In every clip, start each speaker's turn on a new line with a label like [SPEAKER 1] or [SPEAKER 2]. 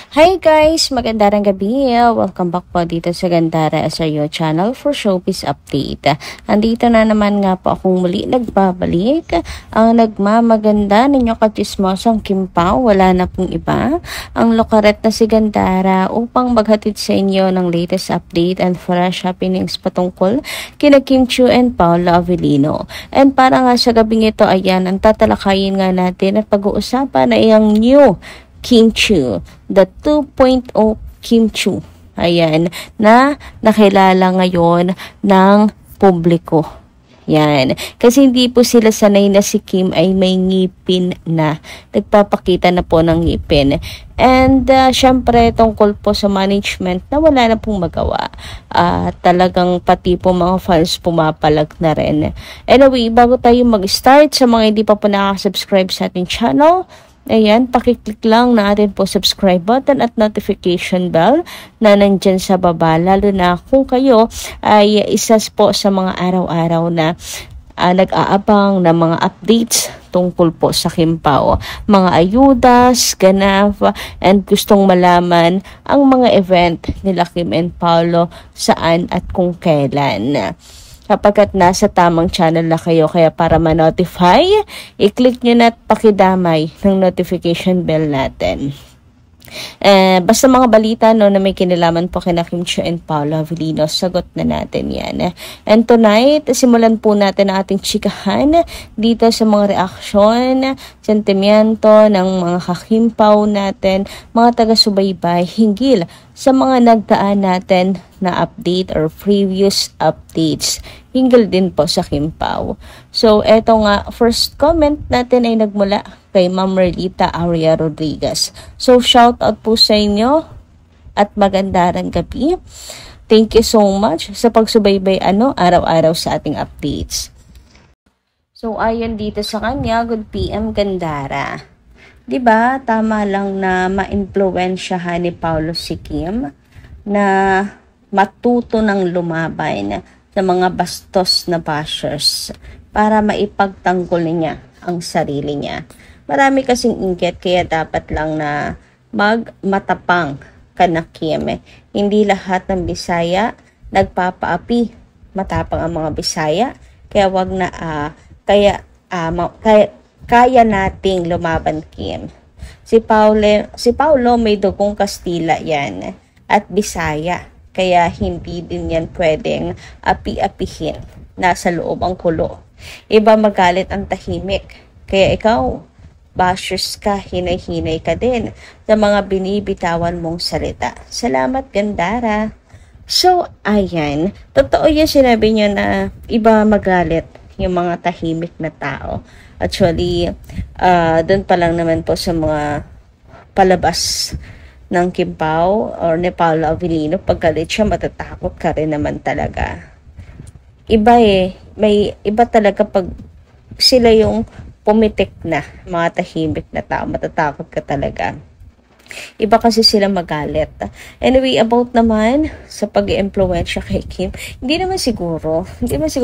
[SPEAKER 1] Hi guys! Magandang gabi. Welcome back po dito sa Gandara SRO channel for showbiz update. Andito na naman nga po akong muli nagbabalik. Ang nagmamaganda ninyo katismosang Kim Pao, wala na pong iba. Ang lokaret na si Gandara upang maghatid sa inyo ng latest update and fresh happenings patungkol kina Kim Chiu and Paolo Avellino. And para nga sa gabing ito, ayan, ang tatalakayin nga natin at pag-uusapan ay ang new Kim Chiu, the 2.0 Kim Chiu. Ayan, na nakilala ngayon ng publiko. Yan. Kasi hindi po sila sanay na si Kim ay may ngipin na. Nagpapakita na po ng ngipin. And syempre tungkol po sa management na wala na pong magawa. Talagang pati po mga fans pumapalag na rin. Anyway, bago tayo mag-start, sa mga hindi pa po nakasubscribe sa ating channel, ayan, pakiclick lang na atin po subscribe button at notification bell na nandyan sa baba. Lalo na kung kayo ay isa po sa mga araw-araw na nag-aabang ng mga updates tungkol po sa Kim Pao. Mga ayudas, ganap, and gustong malaman ang mga event nila Kim and Paolo saan at kung kailan. Kapagkat nasa tamang channel na kayo, kaya para ma-notify, i-click nyo na at pakidamay ng notification bell natin. Basta mga balita no, na may kinalaman po kina Kim Chiu and Paolo Avellino, sagot na natin yan. And tonight, simulan po natin ang ating chikahan dito sa mga reaksyon, sentimiento ng mga kakimpaw natin, mga taga-subaybay hinggil sa mga nagdaan natin na update or previous updates hinggil din po sa Kim Pao. So, eto nga, first comment natin ay nagmula kay Ma'am Merlita Aria Rodriguez. So, shout out po sa inyo at magandang gabi. Thank you so much sa pagsubaybay araw-araw sa ating updates. So, ayon dito sa kanya, good PM Gandara. 'Di ba tama lang na ma-impluwensyahan ni Paolo si Kim na matuto ng lumaban sa mga bastos na bashers para maipagtanggol niya ang sarili niya. Marami kasing inggit kaya dapat lang na magmatapang ka na Kim. Hindi lahat ng Bisaya nagpapaapi. Matapang ang mga Bisaya kaya wag na kaya nating lumaban Kim. Si Paolo may dugong Kastila yan at Bisaya. Kaya hindi din yan pwedeng api-apihin. Nasa loob ang kulo. Iba magalit ang tahimik. Kaya ikaw, bashers ka, hinay-hinay ka din sa mga binibitawan mong salita. Salamat Gandara. So, ayan. Totoo yung sinabi niya na iba magalit yung mga tahimik na tao. Actually, doon pa lang naman po sa mga palabas ng Kim Pao or ni Paolo Avellino, paggalit siya, matatakot ka rin naman talaga. Iba may iba talaga pag sila yung pumitik na, mga tahimik na tao, matatakot ka talaga. Iba kasi sila magalit. Anyway, about naman sa pag-i-impluwensya kay Kim, hindi naman siguro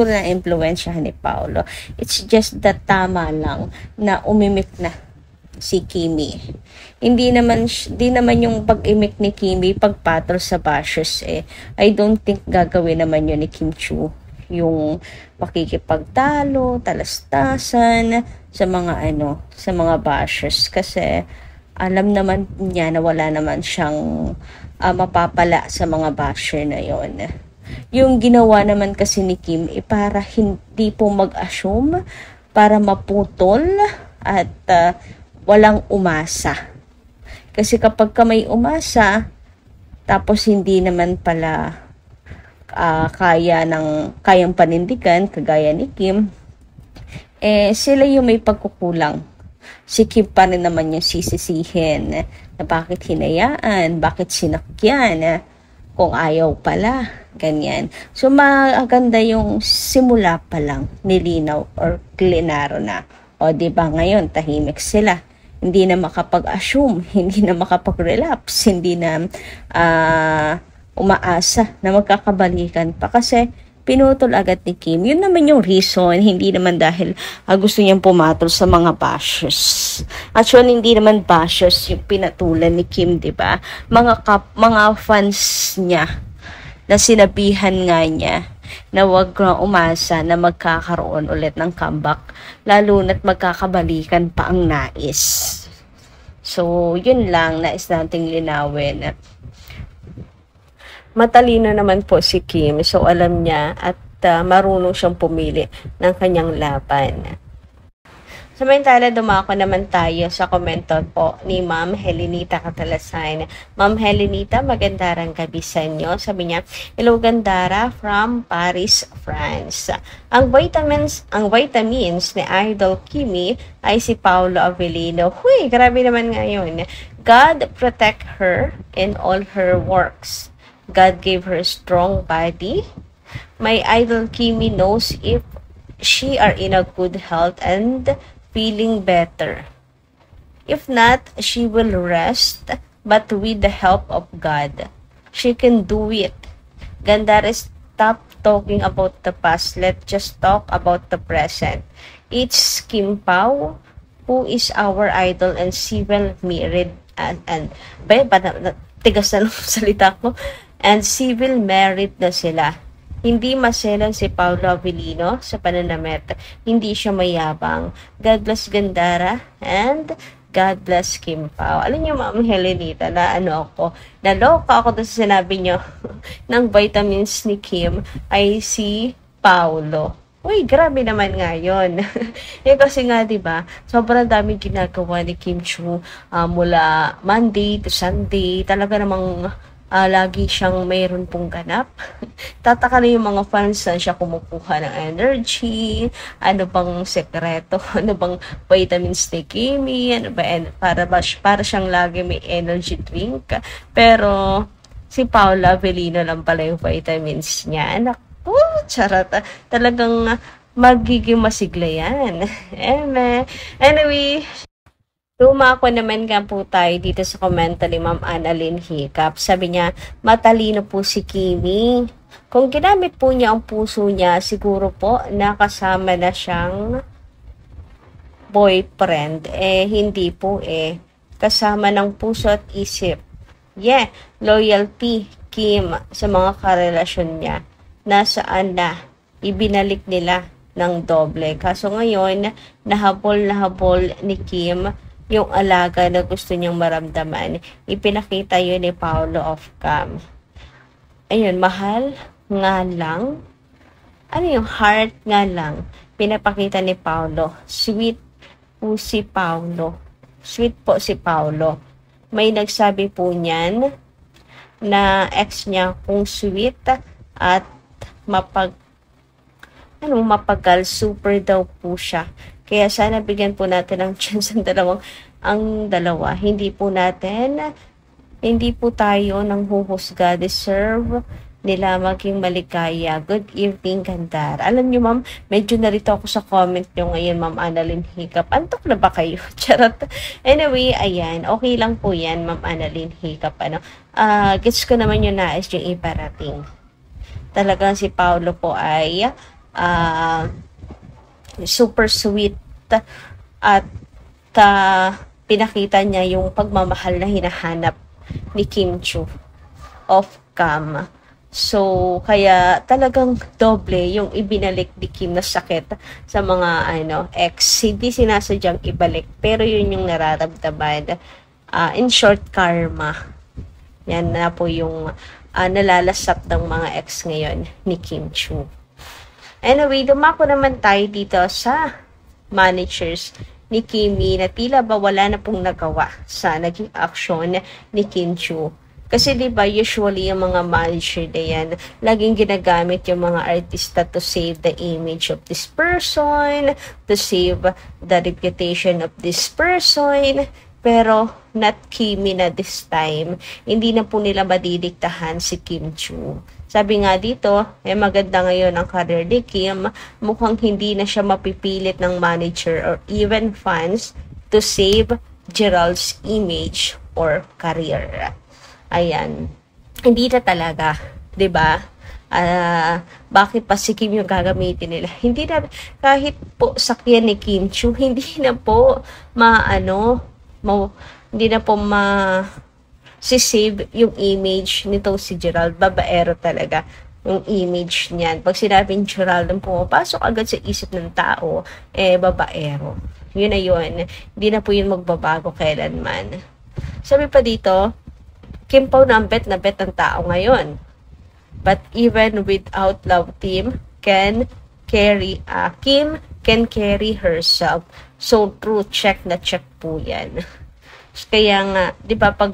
[SPEAKER 1] na-impluwensyahan ni Paolo. It's just that tama lang na umimik na si Kimi. Hindi naman yung pag-imik ni Kimi pagpatol sa bashers I don't think gagawin naman yun ni Kim Chiu. Yung makikipagtalo, talastasan sa mga bashers kasi alam naman niya na wala naman siyang mapapala sa mga basher na yon. Yung ginawa naman kasi ni Kim para hindi po mag-assume, para maputol at walang umasa. Kasi kapag ka may umasa, tapos hindi naman pala kayang panindigan, kagaya ni Kim, sila yung may pagkukulang. Si Kim pa rin naman yung sisisihin na bakit hinayaan, bakit sinakyan, kung ayaw pala, ganyan. So, maganda yung simula pa lang, nilinaw or klinaro na. O, diba ngayon, tahimik sila. Hindi na makapag-assume, hindi na makapag-relapse, hindi na umaasa na magkakabalikan pa. Kasi pinutol agad ni Kim. Yun naman yung reason, hindi naman dahil gusto niyang pumatol sa mga bashers. Actually, hindi naman bashers yung pinatulan ni Kim, di ba? Mga fans niya na sinabihan nga niya na wag na umasa na magkakaroon ulit ng comeback, lalo na't magkakabalikan pa ang nais. So, yun lang, nais nating linawin. Matalino naman po si Kim, so alam niya at marunong siyang pumili ng kanyang laban. Samantala, dumako naman tayo sa komento po ni Ma'am Helenita Catalasan. Ma'am Helenita, magandang gabi sa inyo. Sabi niya, hello Gandara from Paris, France. Ang vitamins ni Idol Kimi ay si Paolo Avellino. Huy, grabe naman ngayon. God protect her in all her works. God gave her strong body. My Idol Kimi knows if she are in a good health and feeling better. If not, she will rest, but with the help of God, she can do it. Gandara, stop talking about the past. Let's just talk about the present. It's Kim Pao, who is our idol and civil married tigas na salita ko. And civil married na sila. Hindi maselan si Paolo Avellino sa pananamit. Hindi siya mayabang. God bless Gandara and God bless Kim Pao. Alam niyo, Ma'am Helenita, na naloka ako doon sa sinabi niyo ng vitamins ni Kim ay si Paolo. Uy, grabe naman nga yun. Kasi nga, diba, sobrang daming ginagawa ni Kim Chu mula Monday to Sunday. Talaga namang lagi siyang mayroon pong ganap. Tataka na yung mga fans na siya kumukuha ng energy, ano bang sekreto, ano bang vitamins ni Kimi, ano ba, para siyang lagi may energy drink. Pero si Paula Avellino lang pala yung vitamins niya. Naku, charata. Talagang magiging masigla yan. Anyway, Dumako naman nga po tayo dito sa komento ni Ma'am Annalyn Hiccup. Sabi niya, matalino po si Kimi. Kung ginamit po niya ang puso niya, siguro po nakasama na siyang boyfriend. Hindi po kasama ng puso at isip. Yeah, loyalty, Kim, sa mga karelasyon niya. Nasaan na? Ibinalik nila ng doble. Kaso ngayon, nahabol ni Kim yung alaga na gusto niyang maramdaman. Ipinakita yun ni Paolo of Cam. Ayun, mahal nga lang. Ano yung heart nga lang? Pinapakita ni Paolo. Sweet po si Paolo. Sweet po si Paolo. May nagsabi po niyan na ex niya kung sweet at mapagal, super daw po siya. Kaya sana bigyan po natin ng chance ang dalawa. Hindi po tayo nang huhusga. Deserve nila maging maligaya. Good evening, Gandara. Alam niyo, ma'am, medyo narito ako sa comment niyo ngayon, Ma'am Annalyn Hiccup. Antok na ba kayo? Charot. Anyway, ayan. Okay lang po yan, Ma'am Annalyn Hiccup. Gets ko naman yung nais yung iparating. Talagang si Paolo po ay super sweet at pinakita niya yung pagmamahal na hinahanap ni Kim Chu of Cam. So, kaya talagang doble yung ibinalik ni Kim na sakit sa mga ex. Hindi sinasadyang ibalik, pero yun yung nararamdaman. In short, karma. Yan na po yung nalalasap ng mga ex ngayon ni Kim Chu. Anyway, dumako naman tayo dito sa managers ni Kimi na tila ba wala na pong nagawa sa naging aksyon ni Kim Chu. Kasi diba usually yung mga manager na yan, laging ginagamit yung mga artista to save the image of this person, to save the reputation of this person. Pero not Kimi na this time. Hindi na po nila madidiktahan si Kim Chu. Sabi nga dito, maganda ngayon ang career ni Kim. Mukhang hindi na siya mapipilit ng manager or even fans to save Gerald's image or career. Ayan. Hindi na talaga, 'di ba?
[SPEAKER 2] bakit pa si Kim yung gagamitin nila. Hindi na, kahit po sakyan ni Kim Chu, hindi na po hindi na po si-save yung image nito si Gerald. Babaero talaga yung image niyan. Pag sinabing Gerald ang pumapasok agad sa isip ng tao, babaero. Yun na yun. Hindi na po yun magbabago kailanman. Sabi pa dito, Kim Pao na bet ng tao ngayon. But even without love team, Kim can carry herself. So true, check na check po yan. Kaya nga, di ba, pag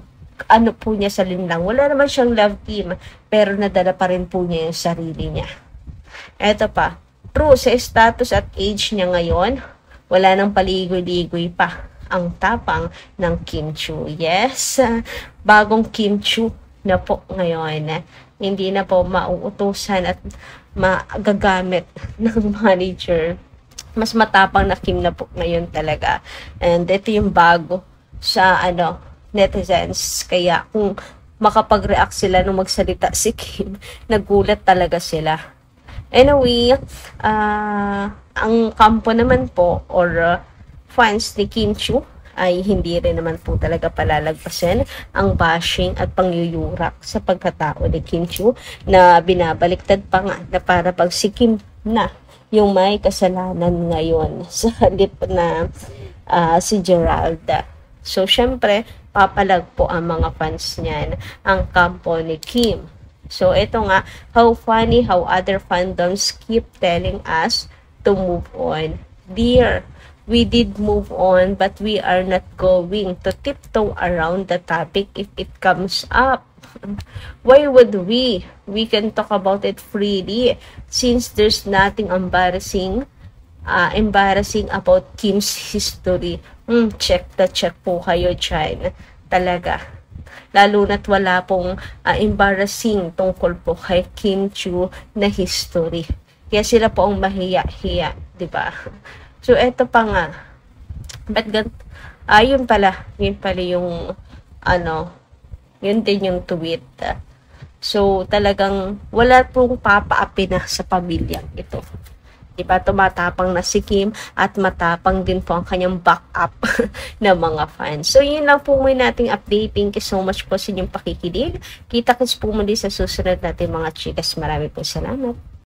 [SPEAKER 2] ano po niya sa linlang, wala naman siyang love team, pero nadala pa rin po niya yung sarili niya. Eto pa, true, sa status at age niya ngayon, wala nang paligoy-ligoy pa ang tapang ng Kim Chu. Yes, bagong Kim Chu na po ngayon. Hindi na po mauutusan at magagamit ng manager. Mas matapang na Kim na po ngayon talaga. And ito yung bago sa netizens. Kaya kung makapag-react sila nung magsalita si Kim, nagulat talaga sila. Anyway, ang kampo naman po or fans ni Kim Chu ay hindi rin naman po talaga palalagpasin ang bashing at pangyuyurak sa pagkatao ni Kim Chu na binabaliktad pa nga na para pag si Kim na yung may kasalanan ngayon sa halip na si Gerald. So, syempre, papalag po ang mga fans niyan ang kampo ni Kim. So, ito nga, how funny how other fandoms keep telling us to move on. Dear, we did move on, but we are not going to tiptoe around the topic if it comes up. Why would we? We can talk about it freely since there's nothing embarrassing about Kim's history. Check po kayo dyan. Talaga. Lalo na't wala pong embarrassing tungkol po kay Kim Chu na history. Kaya sila po ang mahiya-hiya, di ba? So, eto pa nga. Yun pala yung, yun din yung tweet. So, talagang wala pong papaapi na sa pamilyang ito. Diba, tumatapang na si Kim at matapang din po ang kanyang backup ng mga fans. So, yun lang po muna nating update. Thank you so much po sa inyong pakikinig. Kita-kits po muli sa susunod natin mga chikas. Marami po salamat.